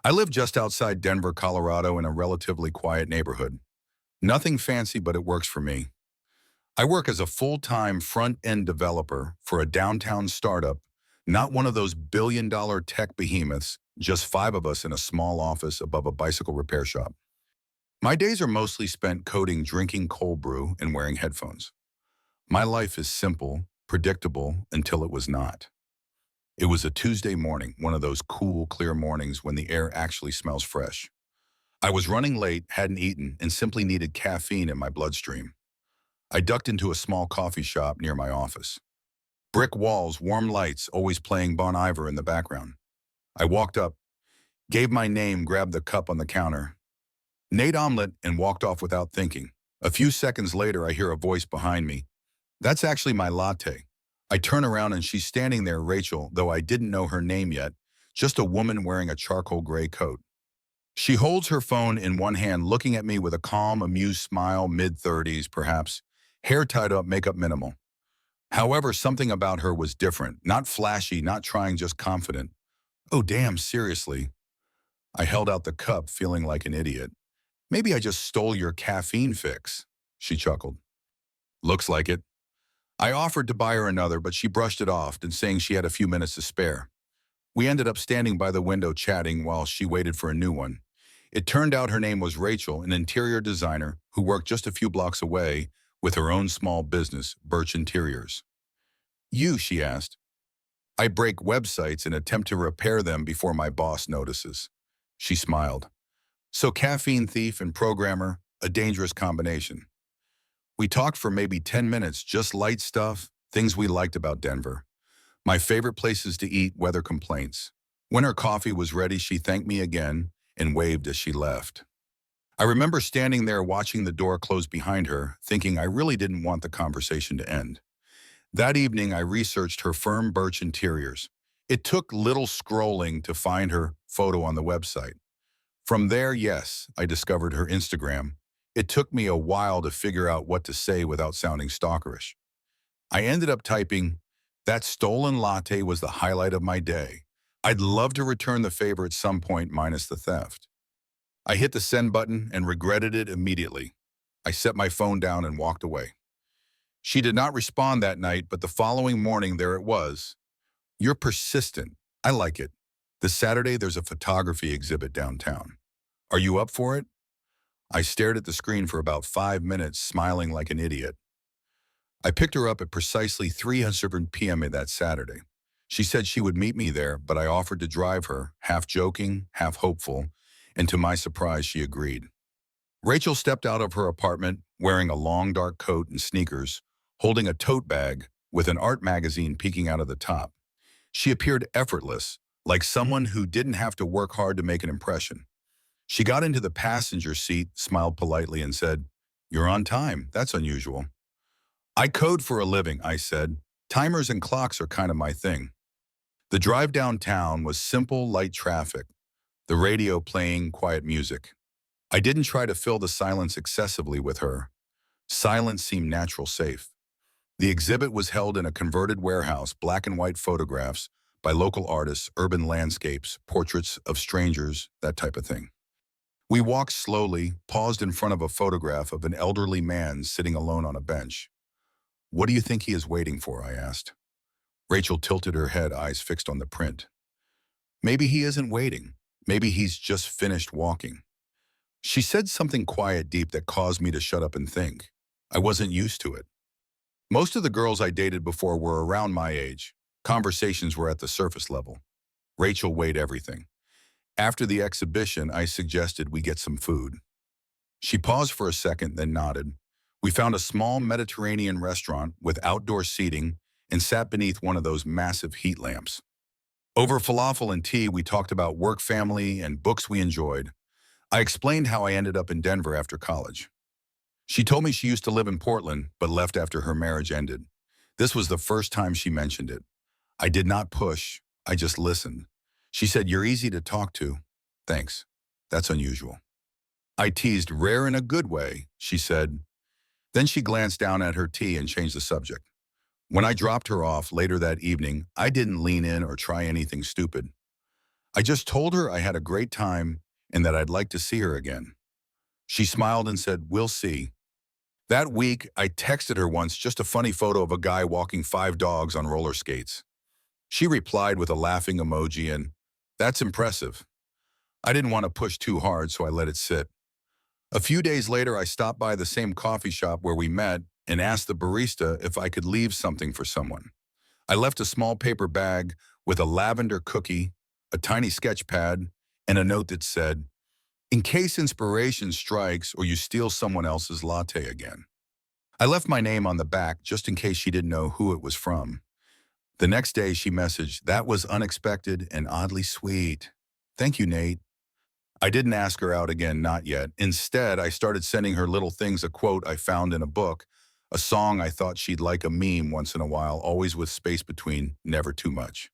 I live just outside Denver, Colorado, in a relatively quiet neighborhood. Nothing fancy, but it works for me. I work as a full-time front-end developer for a downtown startup, not one of those billion-dollar tech behemoths, just five of us in a small office above a bicycle repair shop. My days are mostly spent coding, drinking cold brew, and wearing headphones. My life is simple, predictable, until it was not. It was a Tuesday morning, one of those cool, clear mornings when the air actually smells fresh. I was running late, hadn't eaten, and simply needed caffeine in my bloodstream. I ducked into a small coffee shop near my office. Brick walls, warm lights, always playing Bon Iver in the background. I walked up, gave my name, grabbed the cup on the counter, Nate omelet, and walked off without thinking. A few seconds later, I hear a voice behind me. That's actually my latte. I turn around and she's standing there, Rachel, though I didn't know her name yet, just a woman wearing a charcoal gray coat. She holds her phone in one hand, looking at me with a calm, amused smile, mid-30s perhaps, hair tied up, makeup minimal. However, something about her was different, not flashy, not trying, just confident. Oh, damn, seriously. I held out the cup, feeling like an idiot. Maybe I just stole your caffeine fix, she chuckled. Looks like it. I offered to buy her another, but she brushed it off and saying she had a few minutes to spare. We ended up standing by the window chatting while she waited for a new one. It turned out her name was Rachel, an interior designer who worked just a few blocks away with her own small business, Birch Interiors. You, she asked. I break websites and attempt to repair them before my boss notices. She smiled. So caffeine thief and programmer, a dangerous combination. We talked for maybe 10 minutes, just light stuff, things we liked about Denver. My favorite places to eat, weather complaints. When her coffee was ready, she thanked me again and waved as she left. I remember standing there watching the door close behind her, thinking I really didn't want the conversation to end. That evening, I researched her firm, Birch Interiors. It took little scrolling to find her photo on the website. From there, yes, I discovered her Instagram. It took me a while to figure out what to say without sounding stalkerish. I ended up typing, "That stolen latte was the highlight of my day. I'd love to return the favor at some point minus the theft." I hit the send button and regretted it immediately. I set my phone down and walked away. She did not respond that night, but the following morning there it was. "You're persistent. I like it. This Saturday there's a photography exhibit downtown. Are you up for it?" I stared at the screen for about 5 minutes, smiling like an idiot. I picked her up at precisely 3:00 p.m. that Saturday. She said she would meet me there, but I offered to drive her, half joking, half hopeful, and to my surprise, she agreed. Rachel stepped out of her apartment wearing a long dark coat and sneakers, holding a tote bag with an art magazine peeking out of the top. She appeared effortless, like someone who didn't have to work hard to make an impression. She got into the passenger seat, smiled politely, and said, "You're on time. That's unusual." "I code for a living," I said. "Timers and clocks are kind of my thing." The drive downtown was simple, light traffic, the radio playing quiet music. I didn't try to fill the silence excessively with her. Silence seemed natural, safe. The exhibit was held in a converted warehouse, black and white photographs by local artists, urban landscapes, portraits of strangers, that type of thing. We walked slowly, paused in front of a photograph of an elderly man sitting alone on a bench. "What do you think he is waiting for?" I asked. Rachel tilted her head, eyes fixed on the print. "Maybe he isn't waiting. Maybe he's just finished walking." She said something quiet, deep, that caused me to shut up and think. I wasn't used to it. Most of the girls I dated before were around my age. Conversations were at the surface level. Rachel weighed everything. After the exhibition, I suggested we get some food. She paused for a second, then nodded. We found a small Mediterranean restaurant with outdoor seating and sat beneath one of those massive heat lamps. Over falafel and tea, we talked about work, family, and books we enjoyed. I explained how I ended up in Denver after college. She told me she used to live in Portland, but left after her marriage ended. This was the first time she mentioned it. I did not push, I just listened. She said, "You're easy to talk to." "Thanks. That's unusual." I teased, "Rare in a good way," she said. Then she glanced down at her tea and changed the subject. When I dropped her off later that evening, I didn't lean in or try anything stupid. I just told her I had a great time and that I'd like to see her again. She smiled and said, "We'll see." That week, I texted her once just a funny photo of a guy walking 5 dogs on roller skates. She replied with a laughing emoji and, "That's impressive." I didn't want to push too hard, so I let it sit. A few days later, I stopped by the same coffee shop where we met and asked the barista if I could leave something for someone. I left a small paper bag with a lavender cookie, a tiny sketch pad, and a note that said, "In case inspiration strikes or you steal someone else's latte again." I left my name on the back just in case she didn't know who it was from. The next day, she messaged, "That was unexpected and oddly sweet. Thank you, Nate." I didn't ask her out again, not yet. Instead, I started sending her little things, a quote I found in a book, a song I thought she'd like, a meme once in a while, always with space between, never too much.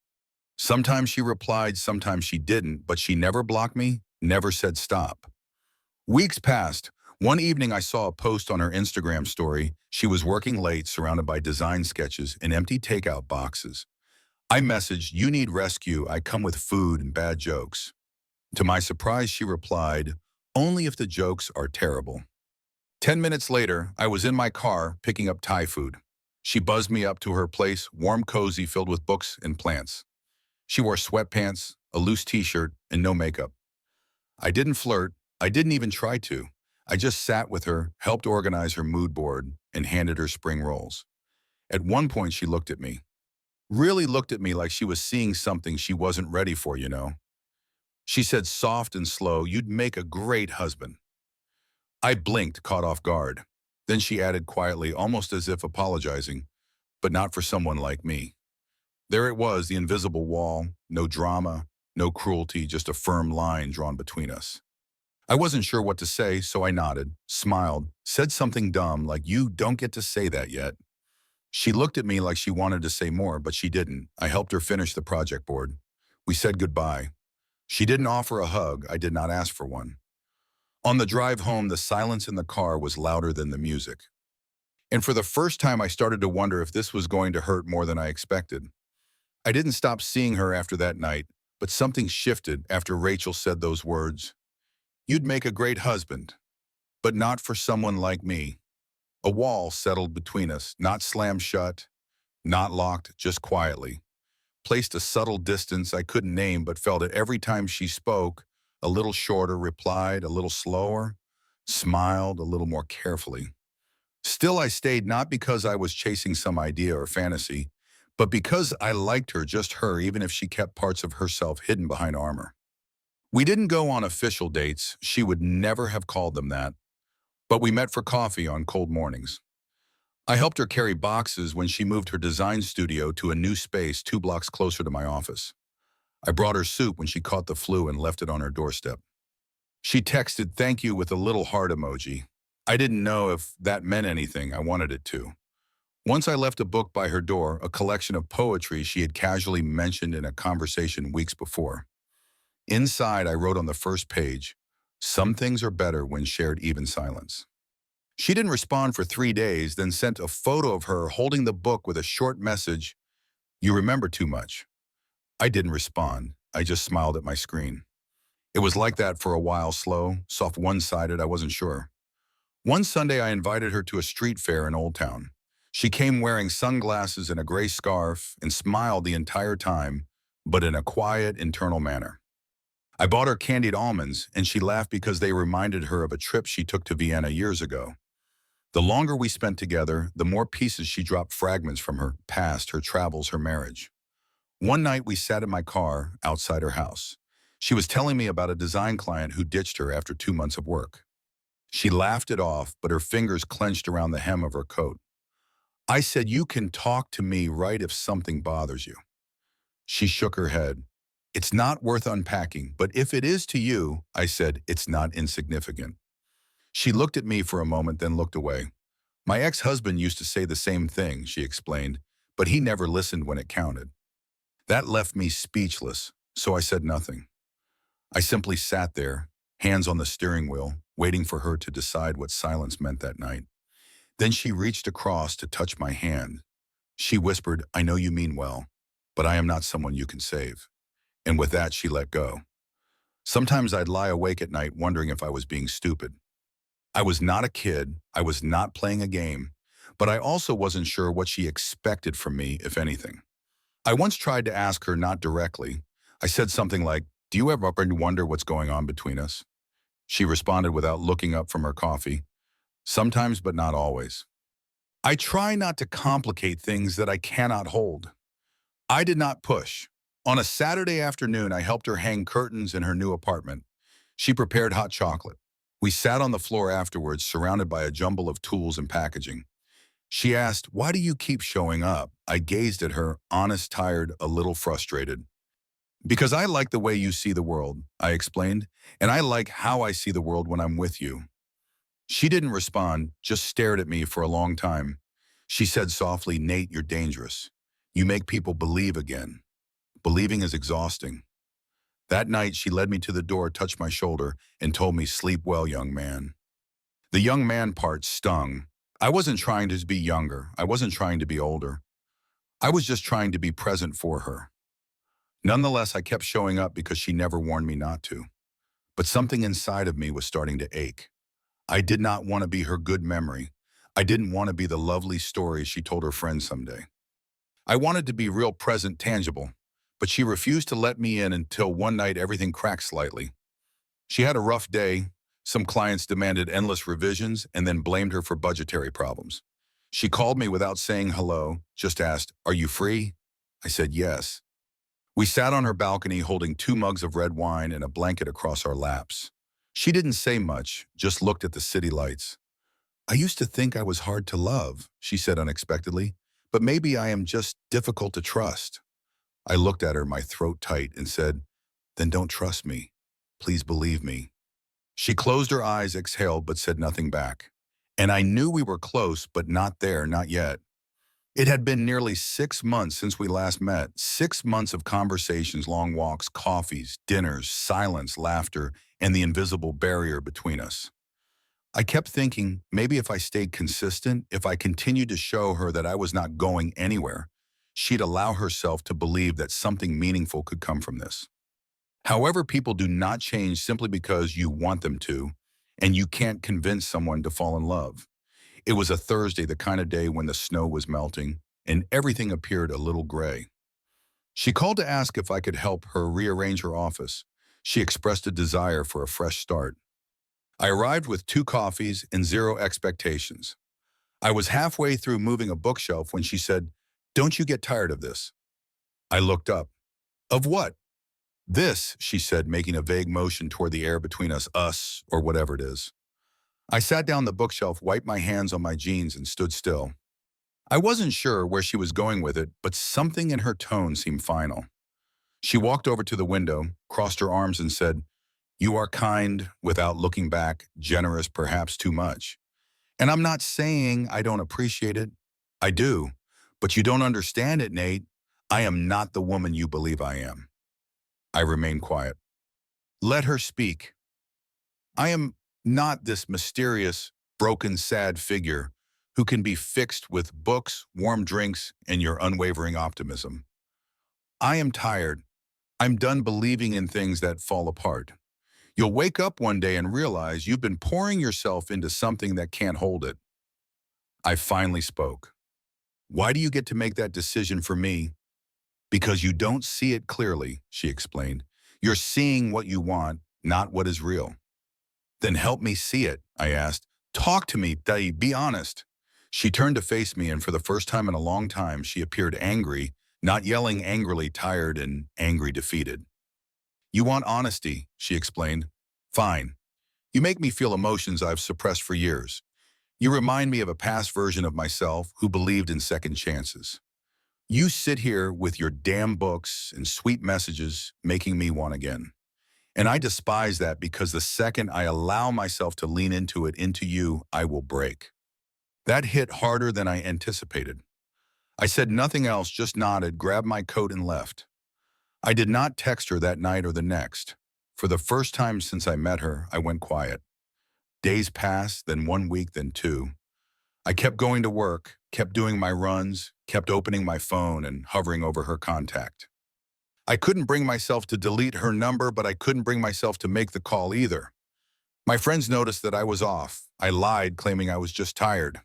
Sometimes she replied, sometimes she didn't, but she never blocked me, never said stop. Weeks passed. One evening I saw a post on her Instagram story. She was working late, surrounded by design sketches and empty takeout boxes. I messaged, "You need rescue. I come with food and bad jokes." To my surprise, she replied, "Only if the jokes are terrible." 10 minutes later, I was in my car picking up Thai food. She buzzed me up to her place, warm, cozy, filled with books and plants. She wore sweatpants, a loose t-shirt, and no makeup. I didn't flirt. I didn't even try to. I just sat with her, helped organize her mood board, and handed her spring rolls. At one point, she looked at me. Really looked at me like she was seeing something she wasn't ready for, you know. She said soft and slow, "You'd make a great husband." I blinked, caught off guard. Then she added quietly, almost as if apologizing, "But not for someone like me." There it was, the invisible wall, no drama, no cruelty, just a firm line drawn between us. I wasn't sure what to say, so I nodded, smiled, said something dumb like, "You don't get to say that yet." She looked at me like she wanted to say more, but she didn't. I helped her finish the project board. We said goodbye. She didn't offer a hug. I did not ask for one. On the drive home, the silence in the car was louder than the music. And for the first time, I started to wonder if this was going to hurt more than I expected. I didn't stop seeing her after that night, but something shifted after Rachel said those words. "You'd make a great husband, but not for someone like me." A wall settled between us, not slammed shut, not locked, just quietly. Placed a subtle distance I couldn't name but felt it every time she spoke, a little shorter, replied a little slower, smiled a little more carefully. Still, I stayed not because I was chasing some idea or fantasy, but because I liked her, just her, even if she kept parts of herself hidden behind armor. We didn't go on official dates. She would never have called them that. But we met for coffee on cold mornings. I helped her carry boxes when she moved her design studio to a new space 2 blocks closer to my office. I brought her soup when she caught the flu and left it on her doorstep. She texted thank you with a little heart emoji. I didn't know if that meant anything. I wanted it to. Once I left a book by her door, a collection of poetry she had casually mentioned in a conversation weeks before. Inside, I wrote on the first page, "Some things are better when shared even silence." She didn't respond for 3 days, then sent a photo of her holding the book with a short message, "You remember too much." I didn't respond. I just smiled at my screen. It was like that for a while, slow, soft, one-sided, I wasn't sure. One Sunday, I invited her to a street fair in Old Town. She came wearing sunglasses and a gray scarf and smiled the entire time, but in a quiet, internal manner. I bought her candied almonds, and she laughed because they reminded her of a trip she took to Vienna years ago. The longer we spent together, the more pieces she dropped, fragments from her past, her travels, her marriage. One night we sat in my car outside her house. She was telling me about a design client who ditched her after 2 months of work. She laughed it off, but her fingers clenched around the hem of her coat. I said, "You can talk to me, right, if something bothers you." She shook her head. "It's not worth unpacking, but if it is to you," I said, "it's not insignificant." She looked at me for a moment, then looked away. "My ex-husband used to say the same thing," she explained, "but he never listened when it counted." That left me speechless, so I said nothing. I simply sat there, hands on the steering wheel, waiting for her to decide what silence meant that night. Then she reached across to touch my hand. She whispered, "I know you mean well, but I am not someone you can save." And with that, she let go. Sometimes I'd lie awake at night wondering if I was being stupid. I was not a kid, I was not playing a game, but I also wasn't sure what she expected from me, if anything. I once tried to ask her not directly. I said something like, "Do you ever wonder what's going on between us?" She responded without looking up from her coffee, "Sometimes, but not always." I try not to complicate things that I cannot hold. I did not push. On a Saturday afternoon, I helped her hang curtains in her new apartment. She prepared hot chocolate. We sat on the floor afterwards, surrounded by a jumble of tools and packaging. She asked, "Why do you keep showing up?" I gazed at her, honest, tired, a little frustrated. "Because I like the way you see the world," I explained, "and I like how I see the world when I'm with you." She didn't respond, just stared at me for a long time. She said softly, "Nate, you're dangerous. You make people believe again. Believing is exhausting." That night, she led me to the door, touched my shoulder, and told me, "Sleep well, young man." The young man part stung. I wasn't trying to be younger. I wasn't trying to be older. I was just trying to be present for her. Nonetheless, I kept showing up because she never warned me not to. But something inside of me was starting to ache. I did not want to be her good memory. I didn't want to be the lovely story she told her friends someday. I wanted to be real, present, tangible. But she refused to let me in until one night everything cracked slightly. She had a rough day. Some clients demanded endless revisions and then blamed her for budgetary problems. She called me without saying hello, just asked, "Are you free?" I said yes. We sat on her balcony holding 2 mugs of red wine and a blanket across our laps. She didn't say much, just looked at the city lights. "I used to think I was hard to love," she said unexpectedly, "but maybe I am just difficult to trust." I looked at her, my throat tight, and said, "Then don't trust me. Please believe me." She closed her eyes, exhaled, but said nothing back. And I knew we were close, but not there, not yet. It had been nearly 6 months since we last met. 6 months of conversations, long walks, coffees, dinners, silence, laughter, and the invisible barrier between us. I kept thinking, maybe if I stayed consistent, if I continued to show her that I was not going anywhere, she'd allow herself to believe that something meaningful could come from this. However, people do not change simply because you want them to, and you can't convince someone to fall in love. It was a Thursday, the kind of day when the snow was melting, and everything appeared a little gray. She called to ask if I could help her rearrange her office. She expressed a desire for a fresh start. I arrived with 2 coffees and zero expectations. I was halfway through moving a bookshelf when she said, "Don't you get tired of this?" I looked up. "Of what?" "This," she said, making a vague motion toward the air between us, or whatever it is. I sat down the bookshelf, wiped my hands on my jeans, and stood still. I wasn't sure where she was going with it, but something in her tone seemed final. She walked over to the window, crossed her arms, and said, "You are kind, without looking back, generous, perhaps too much. And I'm not saying I don't appreciate it. I do. But you don't understand it, Nate. I am not the woman you believe I am." I remained quiet. Let her speak. "I am not this mysterious, broken, sad figure who can be fixed with books, warm drinks, and your unwavering optimism. I am tired. I'm done believing in things that fall apart. You'll wake up one day and realize you've been pouring yourself into something that can't hold it." I finally spoke. "Why do you get to make that decision for me?" "Because you don't see it clearly," she explained. "You're seeing what you want, not what is real." "Then help me see it," I asked. "Talk to me, Dai, be honest." She turned to face me, and for the first time in a long time, she appeared angry, not yelling angrily, tired and angry, defeated. "You want honesty," she explained. "Fine. You make me feel emotions I've suppressed for years. You remind me of a past version of myself who believed in second chances. You sit here with your damn books and sweet messages making me want again. And I despise that because the second I allow myself to lean into you, I will break." That hit harder than I anticipated. I said nothing else, just nodded, grabbed my coat, and left. I did not text her that night or the next. For the first time since I met her, I went quiet. Days passed, then 1 week, then 2. I kept going to work, kept doing my runs, kept opening my phone and hovering over her contact. I couldn't bring myself to delete her number, but I couldn't bring myself to make the call either. My friends noticed that I was off. I lied, claiming I was just tired.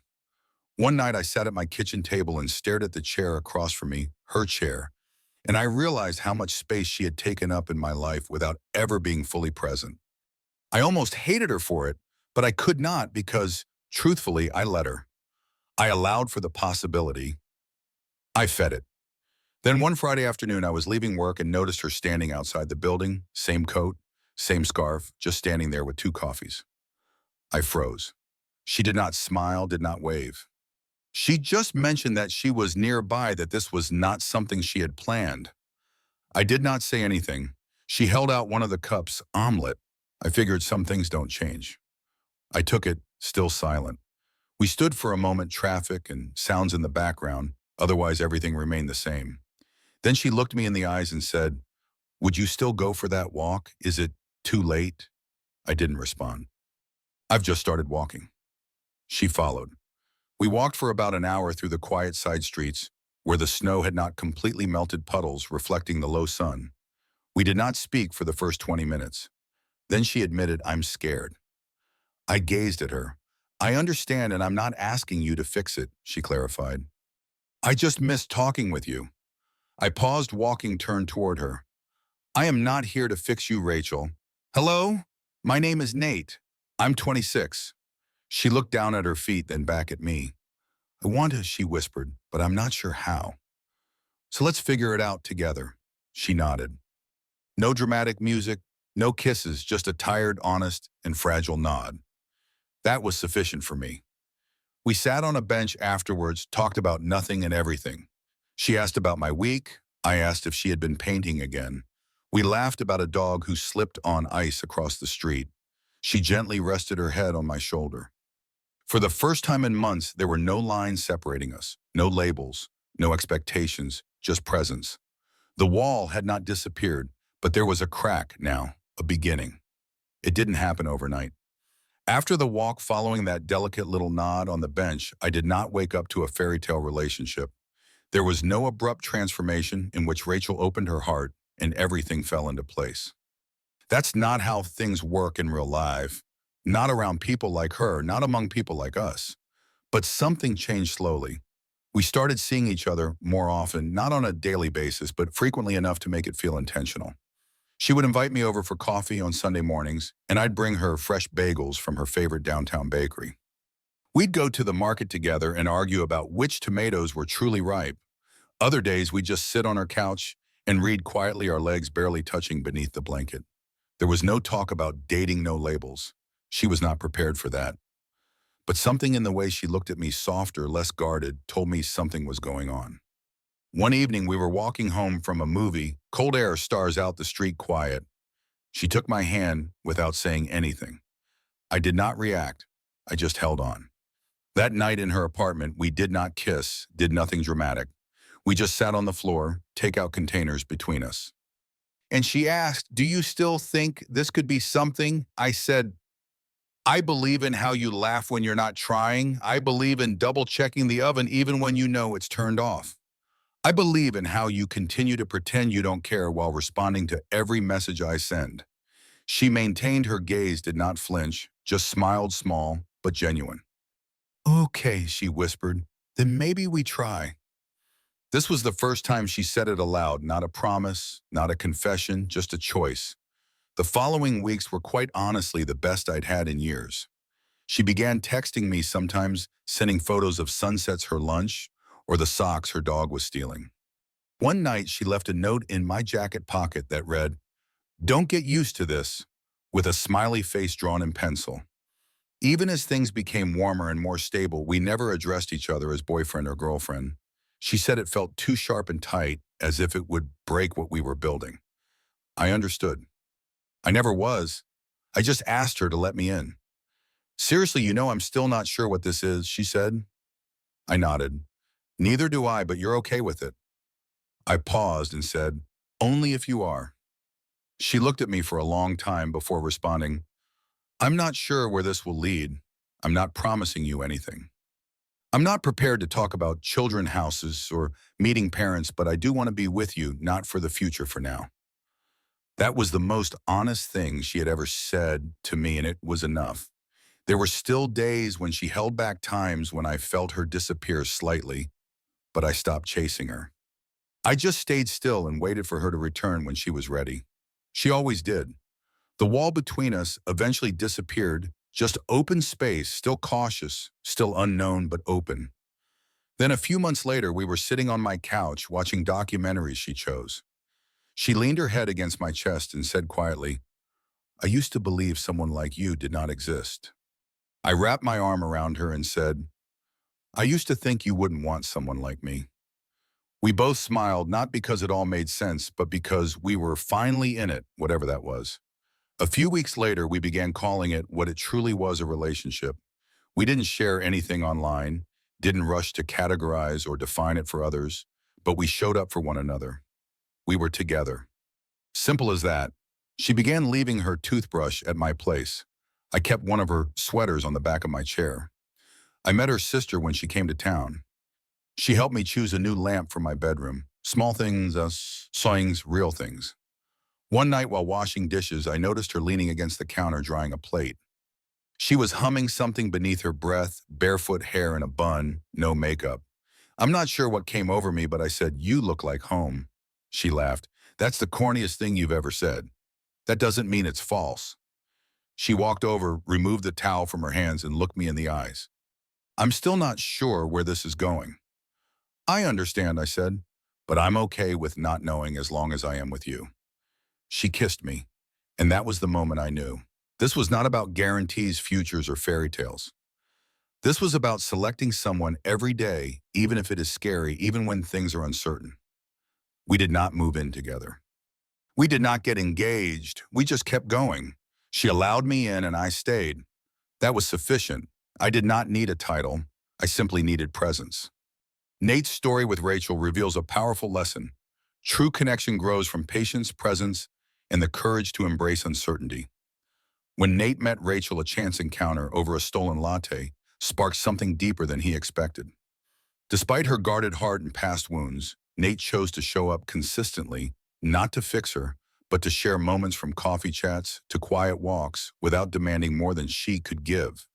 One night I sat at my kitchen table and stared at the chair across from me, her chair, and I realized how much space she had taken up in my life without ever being fully present. I almost hated her for it, but I could not because, truthfully, I let her. I allowed for the possibility. I fed it. Then one Friday afternoon, I was leaving work and noticed her standing outside the building, same coat, same scarf, just standing there with two coffees. I froze. She did not smile, did not wave. She just mentioned that she was nearby, that this was not something she had planned. I did not say anything. She held out one of the cups, omelet. I figured some things don't change. I took it, still silent. We stood for a moment, traffic and sounds in the background. Otherwise, everything remained the same. Then she looked me in the eyes and said, "Would you still go for that walk? Is it too late?" I didn't respond. "I've just started walking." She followed. We walked for about an hour through the quiet side streets, where the snow had not completely melted, puddles reflecting the low sun. We did not speak for the first 20 minutes. Then she admitted, "I'm scared." I gazed at her. "I understand, and I'm not asking you to fix it," she clarified. "I just missed talking with you." I paused, walking, turned toward her. "I am not here to fix you, Rachel." "Hello? My name is Nate. I'm 26. She looked down at her feet, then back at me. "I want to," she whispered, "but I'm not sure how. So let's figure it out together." She nodded. No dramatic music, no kisses, just a tired, honest, and fragile nod. That was sufficient for me. We sat on a bench afterwards, talked about nothing and everything. She asked about my week. I asked if she had been painting again. We laughed about a dog who slipped on ice across the street. She gently rested her head on my shoulder. For the first time in months, there were no lines separating us, no labels, no expectations, just presence. The wall had not disappeared, but there was a crack now, a beginning. It didn't happen overnight. After the walk, following that delicate little nod on the bench, I did not wake up to a fairy tale relationship. There was no abrupt transformation in which Rachel opened her heart and everything fell into place. That's not how things work in real life. Not around people like her, not among people like us. But something changed slowly. We started seeing each other more often, not on a daily basis, but frequently enough to make it feel intentional. She would invite me over for coffee on Sunday mornings, and I'd bring her fresh bagels from her favorite downtown bakery. We'd go to the market together and argue about which tomatoes were truly ripe. Other days, we'd just sit on her couch and read quietly, our legs barely touching beneath the blanket. There was no talk about dating, no labels. She was not prepared for that. But something in the way she looked at me, softer, less guarded, told me something was going on. One evening, we were walking home from a movie. Cold air, stars out, the street quiet. She took my hand without saying anything. I did not react. I just held on. That night in her apartment, we did not kiss, did nothing dramatic. We just sat on the floor, takeout containers between us. And she asked, "Do you still think this could be something?" I said, "I believe in how you laugh when you're not trying. I believe in double checking the oven even when you know it's turned off. I believe in how you continue to pretend you don't care while responding to every message I send." She maintained her gaze, did not flinch, just smiled, small but genuine. "Okay," she whispered, "then maybe we try." This was the first time she said it aloud, not a promise, not a confession, just a choice. The following weeks were quite honestly the best I'd had in years. She began texting me, sometimes sending photos of sunsets, her lunch, or the socks her dog was stealing. One night, she left a note in my jacket pocket that read, "Don't get used to this," with a smiley face drawn in pencil. Even as things became warmer and more stable, we never addressed each other as boyfriend or girlfriend. She said it felt too sharp and tight, as if it would break what we were building. I understood. I never was. I just asked her to let me in. "Seriously, I'm still not sure what this is," she said. I nodded. "Neither do I, but you're okay with it." I paused and said, "Only if you are." She looked at me for a long time before responding, "I'm not sure where this will lead. I'm not promising you anything." I'm not prepared to talk about children houses or meeting parents, but I do want to be with you, not for the future for now. That was the most honest thing she had ever said to me, and it was enough. There were still days when she held back times when I felt her disappear slightly, but I stopped chasing her. I just stayed still and waited for her to return when she was ready. She always did. The wall between us eventually disappeared, just open space, still cautious, still unknown but open. Then a few months later, we were sitting on my couch watching documentaries she chose. She leaned her head against my chest and said quietly, "I used to believe someone like you did not exist." I wrapped my arm around her and said, "I used to think you wouldn't want someone like me." We both smiled, not because it all made sense, but because we were finally in it, whatever that was. A few weeks later, we began calling it what it truly was, a relationship. We didn't share anything online, didn't rush to categorize or define it for others, but we showed up for one another. We were together. Simple as that. She began leaving her toothbrush at my place. I kept one of her sweaters on the back of my chair. I met her sister when she came to town. She helped me choose a new lamp for my bedroom. Small things, things, real things. One night while washing dishes, I noticed her leaning against the counter drying a plate. She was humming something beneath her breath, barefoot hair in a bun, no makeup. I'm not sure what came over me, but I said, "You look like home." She laughed. "That's the corniest thing you've ever said. That doesn't mean it's false." She walked over, removed the towel from her hands, and looked me in the eyes. "I'm still not sure where this is going." "I understand," I said, "but I'm okay with not knowing as long as I am with you." She kissed me, and that was the moment I knew. This was not about guarantees, futures, or fairy tales. This was about selecting someone every day, even if it is scary, even when things are uncertain. We did not move in together. We did not get engaged. We just kept going. She allowed me in and I stayed. That was sufficient. I did not need a title. I simply needed presence. Nate's story with Rachel reveals a powerful lesson. True connection grows from patience, presence, and the courage to embrace uncertainty. When Nate met Rachel, a chance encounter over a stolen latte sparked something deeper than he expected. Despite her guarded heart and past wounds, Nate chose to show up consistently, not to fix her, but to share moments from coffee chats to quiet walks without demanding more than she could give.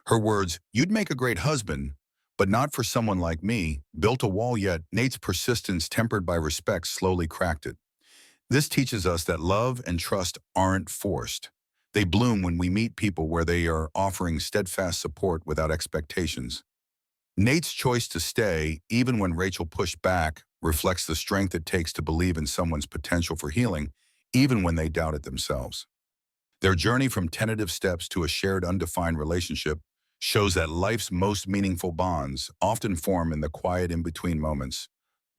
Her words, "You'd make a great husband, but not for someone like me," built a wall, yet Nate's persistence, tempered by respect, slowly cracked it. This teaches us that love and trust aren't forced. They bloom when we meet people where they are offering steadfast support without expectations. Nate's choice to stay, even when Rachel pushed back, reflects the strength it takes to believe in someone's potential for healing, even when they doubt it themselves. Their journey from tentative steps to a shared undefined relationship shows that life's most meaningful bonds often form in the quiet in-between moments,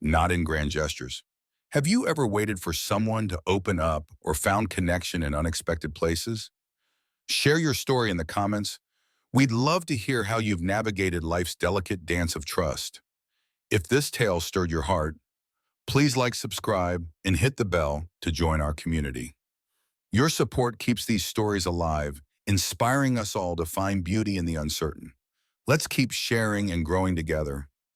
not in grand gestures. Have you ever waited for someone to open up or found connection in unexpected places? Share your story in the comments. We'd love to hear how you've navigated life's delicate dance of trust. If this tale stirred your heart, please like, subscribe, and hit the bell to join our community. Your support keeps these stories alive, inspiring us all to find beauty in the uncertain. Let's keep sharing and growing together.